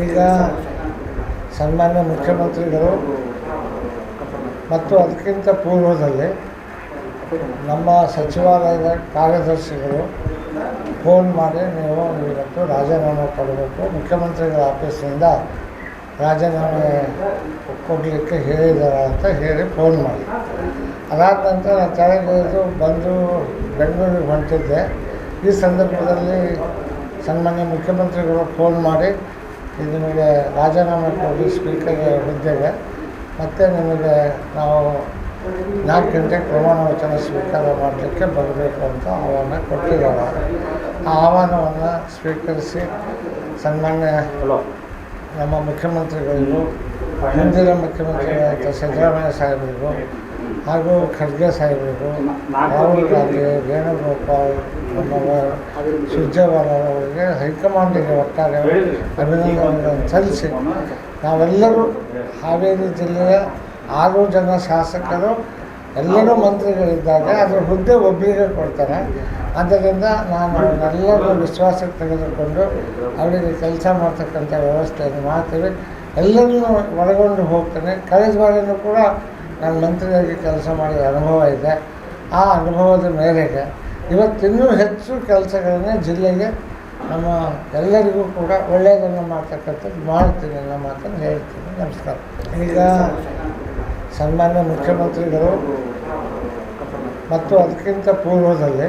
ಈಗ ಸನ್ಮಾನ್ಯ ಮುಖ್ಯಮಂತ್ರಿಗಳು ಮತ್ತು ಅದಕ್ಕಿಂತ ಪೂರ್ವದಲ್ಲಿ ನಮ್ಮ ಸಚಿವಾಲಯದ ಕಾರ್ಯದರ್ಶಿಗಳು ಫೋನ್ ಮಾಡಿ ನೀವು ಇವತ್ತು ರಾಜೀನಾಮೆ ಕೊಡಬೇಕು, ಮುಖ್ಯಮಂತ್ರಿಗಳ ಆಫೀಸಿಂದ ರಾಜೀನಾಮೆ ಕೊಡಲಿಕ್ಕೆ ಹೇಳಿದ್ದಾರೆ ಅಂತ ಹೇಳಿ ಫೋನ್ ಮಾಡಿ. ಅದಾದ ನಂತರ ನಾನು ತಲೆಗೆ ಬಂದು ಬೆಂಗಳೂರಿಗೆ ಹೊಂಟಿದ್ದೆ. ಈ ಸಂದರ್ಭದಲ್ಲಿ ಸನ್ಮಾನ್ಯ ಮುಖ್ಯಮಂತ್ರಿಗಳು ಫೋನ್ ಮಾಡಿ ನಿಮಗೆ ರಾಜೀನಾಮೆ ಕೊಡಿ ಸ್ಪೀಕರ್ ಹುದ್ದೆಗೆ, ಮತ್ತು ನಿಮಗೆ ನಾವು 4 ಗಂಟೆಗೆ ಪ್ರಮಾಣ ವಚನ ಸ್ವೀಕಾರ ಮಾಡಲಿಕ್ಕೆ ಬರಬೇಕು ಅಂತ ಆಹ್ವಾನ ಕೊಟ್ಟಿದ್ದಾರೆ. ಆ ಆಹ್ವಾನವನ್ನು ಸ್ವೀಕರಿಸಿ ಸನ್ಮಾನ್ಯ ನಮ್ಮ ಮುಖ್ಯಮಂತ್ರಿಗಳಿಗೂ, ಹಿಂದಿನ ಮುಖ್ಯಮಂತ್ರಿಗಳಾದ ಸಿದ್ದರಾಮಯ್ಯ ಸಾಹೇಬರಿಗೂ ಹಾಗೂ ಖರ್ಗೆ ಸಾಹೇಬರಿಗೂ, ರಾಹುಲ್ ಗಾಂಧಿ, ವೇಣುಗೋಪಾಲ್, ಸುರ್ಜೇವಾಲಾ ಅವರಿಗೆ ಹೈಕಮಾಂಡಿಗೆ ಒಟ್ಟಾರೆ ಅಭಿನಂದನೆಗಳನ್ನು ಸಲ್ಲಿಸಿ ನಾವೆಲ್ಲರೂ ಹಾವೇರಿ ಜಿಲ್ಲೆಯ 6 ಜನ ಶಾಸಕರು ಎಲ್ಲರೂ ಮಂತ್ರಿಗಳಿದ್ದಾಗ ಅದರ ಹುದ್ದೆ ಒಬ್ಬರಿಗೆ ಕೊಡ್ತಾರೆ. ಆದ್ದರಿಂದ ನಾನು ಎಲ್ಲರೂ ವಿಶ್ವಾಸಕ್ಕೆ ತೆಗೆದುಕೊಂಡು ಅವರಿಗೆ ಕೆಲಸ ಮಾಡ್ತಕ್ಕಂಥ ವ್ಯವಸ್ಥೆಯನ್ನು ಮಾಡ್ತೀವಿ. ಎಲ್ಲರನ್ನೂ ಒಳಗೊಂಡು ಹೋಗ್ತೇನೆ. ಕಳೆದ ಬಾರಿಯೂ ಕೂಡ ನಾನು ಮಂತ್ರಿಯಾಗಿ ಕೆಲಸ ಮಾಡಿದ ಅನುಭವ ಇದೆ. ಆ ಅನುಭವದ ಮೇರೆಗೆ ಇವತ್ತಿನ್ನೂ ಹೆಚ್ಚು ಕೆಲಸಗಳನ್ನೇ ಜಿಲ್ಲೆಗೆ ನಮ್ಮ ಎಲ್ಲರಿಗೂ ಕೂಡ ಒಳ್ಳೆಯದನ್ನು ಮಾಡ್ತಕ್ಕಂಥದ್ದು ಮಾಡ್ತೀನಿ ಅನ್ನೋ ಮಾತನ್ನು ಹೇಳ್ತೀನಿ. ನಮಸ್ಕಾರ. ಈಗ ಸನ್ಮಾನ್ಯ ಮುಖ್ಯಮಂತ್ರಿಗಳು ಮತ್ತು ಅದಕ್ಕಿಂತ ಪೂರ್ವದಲ್ಲಿ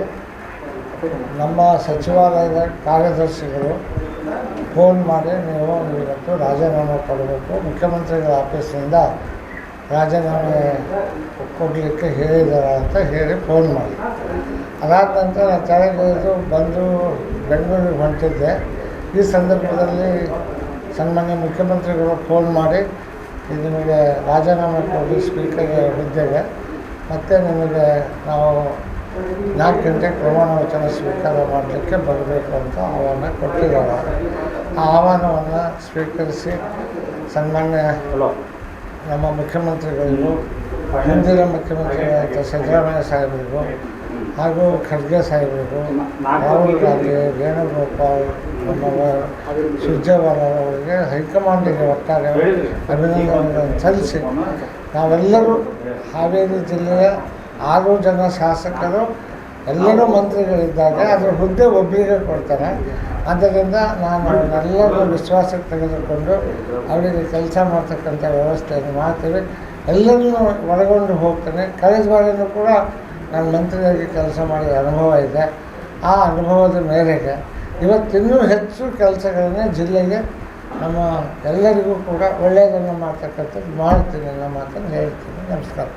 ನಮ್ಮ ಸಚಿವಾಲಯದ ಕಾರ್ಯದರ್ಶಿಗಳು ಫೋನ್ ಮಾಡಿ ನೀವು ಇವತ್ತು ರಾಜೀನಾಮೆ ಕೊಡಬೇಕು, ಮುಖ್ಯಮಂತ್ರಿಗಳ ಆಫೀಸಿಂದ ರಾಜೀನಾಮೆ ಕೊಡಲಿಕ್ಕೆ ಹೇಳಿದ್ದಾರೆ ಅಂತ ಹೇಳಿ ಫೋನ್ ಮಾಡಿ. ಅದಾದ ನಂತರ ನಾನು ತಲೆಗೆ ಬಂದು ಬೆಂಗಳೂರಿಗೆ ಹೊಂಟಿದ್ದೆ. ಈ ಸಂದರ್ಭದಲ್ಲಿ ಸನ್ಮಾನ್ಯ ಮುಖ್ಯಮಂತ್ರಿಗಳು ಫೋನ್ ಮಾಡಿ ನಿಮಗೆ ರಾಜೀನಾಮೆ ಕೊಡಿ ಸ್ಪೀಕರ್ ಹುದ್ದೆಗೆ, ಮತ್ತು ನಿಮಗೆ ನಾವು 4 ಗಂಟೆಗೆ ಪ್ರಮಾಣ ವಚನ ಸ್ವೀಕಾರ ಮಾಡಲಿಕ್ಕೆ ಬರಬೇಕು ಅಂತ ಆಹ್ವಾನ ಕೊಟ್ಟಿದ್ದಾರೆ. ಆ ಆಹ್ವಾನವನ್ನು ಸ್ವೀಕರಿಸಿ ಸನ್ಮಾನ್ಯ ನಮ್ಮ ಮುಖ್ಯಮಂತ್ರಿಗಳಿಗೂ, ಹಿಂದಿನ ಮುಖ್ಯಮಂತ್ರಿಗಳಾದ ಸಿದ್ದರಾಮಯ್ಯ ಸಾಹೇಬರಿಗೂ ಹಾಗೂ ಖರ್ಗೆ ಸಾಹೇಬರಿಗೂ, ರಾಹುಲ್ ಗಾಂಧಿ, ವೇಣುಗೋಪಾಲ್, ಸುರ್ಜೇವಾಲಾ ಅವರಿಗೆ ಹೈಕಮಾಂಡಿಗೆ ಒಟ್ಟಾರೆ ಅಭಿನಂದನೆಗಳನ್ನು ಸಲ್ಲಿಸಿ ನಾವೆಲ್ಲರೂ ಹಾವೇರಿ ಜಿಲ್ಲೆಯ 6 ಜನ ಶಾಸಕರು ಎಲ್ಲರೂ ಮಂತ್ರಿಗಳಿದ್ದಾಗ ಅದರ ಹುದ್ದೆ ಒಬ್ಬರಿಗೆ ಕೊಡ್ತಾರೆ. ಆದ್ದರಿಂದ ನಾನು ಎಲ್ಲರೂ ವಿಶ್ವಾಸಕ್ಕೆ ತೆಗೆದುಕೊಂಡು ಅವರಿಗೆ ಕೆಲಸ ಮಾಡ್ತಕ್ಕಂಥ ವ್ಯವಸ್ಥೆಯನ್ನು ಮಾಡ್ತೀವಿ. ಎಲ್ಲರನ್ನೂ ಒಳಗೊಂಡು ಹೋಗ್ತೇನೆ. ಕಳೆದ ಬಾರಿಯೂ ಕೂಡ ನಾನು ಮಂತ್ರಿಯಾಗಿ ಕೆಲಸ ಮಾಡಿದ ಅನುಭವ ಇದೆ. ಆ ಅನುಭವದ ಮೇರೆಗೆ ಇವತ್ತಿನ್ನೂ ಹೆಚ್ಚು ಕೆಲಸಗಳನ್ನೇ ಜಿಲ್ಲೆಗೆ ನಮ್ಮ ಎಲ್ಲರಿಗೂ ಕೂಡ ಒಳ್ಳೆಯದನ್ನು ಮಾಡ್ತಕ್ಕಂಥದ್ದು ಮಾಡ್ತೀನಿ ಅನ್ನೋ ಮಾತನ್ನು ಹೇಳ್ತೀನಿ. ನಮಸ್ಕಾರ.